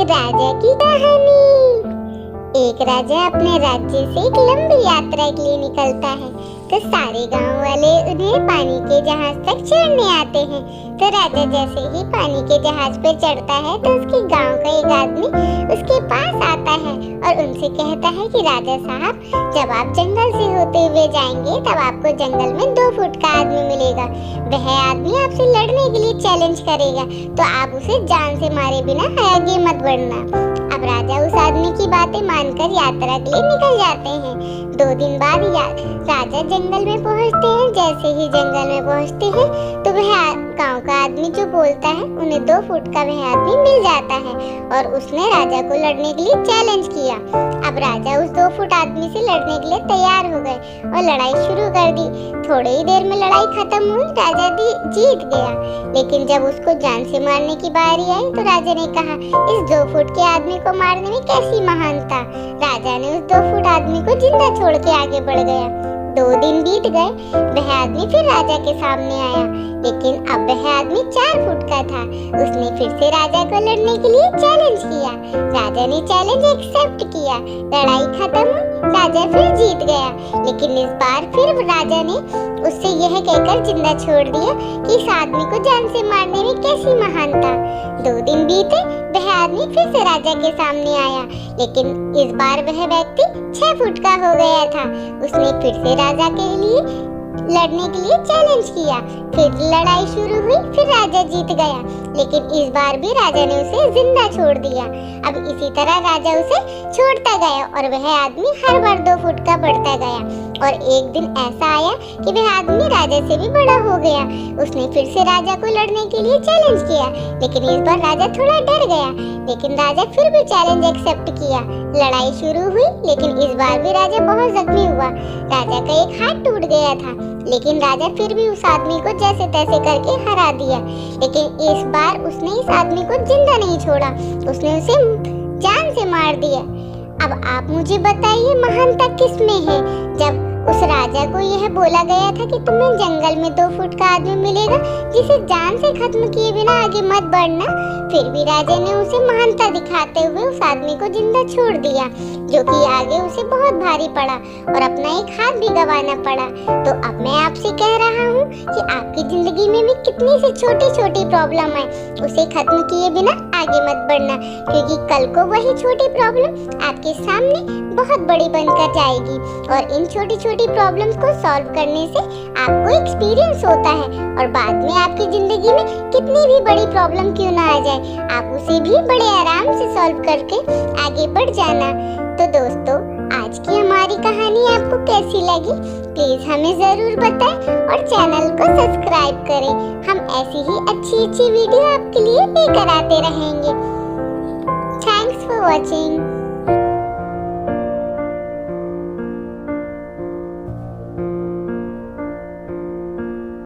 राजा की कहानी। एक राजा अपने राज्य से एक लंबी यात्रा के लिए निकलता है, तो सारे गांव वाले उन्हें पानी के जहाज तक चढ़ने आते हैं। तो राजा जैसे ही पानी के जहाज पर चढ़ता है तो उसके गांव का एक आदमी उसके पास आता है और उनसे कहता है कि राजा साहब, जब आप जंगल से होते हुए जाएंगे तब आपको जंगल में 2 फुट का आदमी मिलेगा। वह आदमी आपसे लड़ने के लिए चैलेंज करेगा, तो आप उसे जान से मारे बिना आगे मत बढ़ना। अब राजा उस आदमी की बातें मानकर यात्रा के लिए निकल जाते हैं। 2 दिन बाद राजा जंगल में पहुंचते हैं। जैसे ही जंगल में पहुंचते हैं तो वह गांव का आदमी जो बोलता है, उन्हें 2 फुट का वह आदमी मिल जाता है और उसने राजा को लड़ने के लिए चैलेंज किया। अब राजा उस 2 फुट आदमी से लड़ने के लिए तैयार हो गए और लड़ाई शुरू कर दी। थोड़ी ही देर में लड़ाई खत्म हुई, राजा जीत गया। लेकिन जब उसको जान से मारने की बारी आई तो राजा ने कहा, इस 2 फुट के आदमी को मारने में कैसी महानता। राजा ने उस 2 फुट आदमी को जिंदा छोड़ के आगे बढ़ गया। 2 दिन बीत गए, वह आदमी फिर राजा के सामने आया, लेकिन अब वह आदमी 4 फुट का था। उसने फिर से राजा को लड़ने के लिए चैलेंज किया। राजा ने चैलेंज एक्सेप्ट किया। लड़ाई खत्म हुई, राजा फिर जीत गया। लेकिन इस बार फिर राजा ने उससे यह कहकर जिंदा छोड़ दिया कि इस आदमी को जान से मारने में कैसी महानता। 2 दिन बीते, वह आदमी फिर से राजा के सामने आया, लेकिन इस बार वह व्यक्ति 6 फुट का हो गया था। उसने फिर से राजा के लिए लड़ने के लिए चैलेंज किया। फिर लड़ाई शुरू हुई, फिर राजा जीत गया। लेकिन इस बार भी राजा ने उसे जिंदा छोड़ दिया। अब इसी तरह राजा उसे छोड़ता गया और वह आदमी हर बार 2 फुट का बढ़ता गया। और एक दिन ऐसा आया कि वह आदमी राजा से भी बड़ा हो गया। उसने फिर से राजा को लड़ने के लिए चैलेंज किया, लेकिन इस बार राजा थोड़ा डर गया। लेकिन राजा फिर भी चैलेंज एक्सेप्ट किया। लड़ाई शुरू हुई, लेकिन इस बार भी राजा बहुत जख्मी हुआ। राजा का एक हाथ टूट गया था, लेकिन राजा फिर भी उस आदमी को जैसे तैसे करके हरा दिया। लेकिन इस बार उसने इस आदमी को जिंदा नहीं छोड़ा, उसने उसे जान से मार दिया। अब आप मुझे बताइए, महानता किसमें है? जब उस राजा को यह बोला गया था कि तुम्हें जंगल में 2 फुट का आदमी मिलेगा जिसे जान से खत्म किए बिना आगे मत बढ़ना, फिर भी राजा ने उसे महानता दिखाते हुए उस आदमी को जिंदा छोड़ दिया, जो कि आगे उसे बहुत भारी पड़ा और अपना एक हाथ भी गंवाना पड़ा। तो अब मैं आपसे कह रहा हूँ कि आपकी जिंदगी में भी कितनी सी छोटी छोटी प्रॉब्लम है, उसे खत्म किए बिना आगे मत बढ़ना, क्योंकि कल को वही छोटी प्रॉब्लम आपके सामने बहुत बड़ी बनकर जाएगी। और इन छोटी छोटी प्रॉब्लम्स को सॉल्व करने से आपको एक्सपीरियंस होता है और बाद में आपकी जिंदगी में कितनी भी बड़ी प्रॉब्लम क्यों ना आ जाए, आप उसे भी बड़े आराम से सॉल्व करके आगे बढ़ जाना। तो दोस्तों, आज की हमारी कहानी आपको कैसी लगी, प्लीज हमें जरूर बताएं और चैनल को सब्सक्राइब करें। हम ऐसी ही अच्छी वीडियो आपके लिए लेकर आते रहेंगे। Thanks for watching.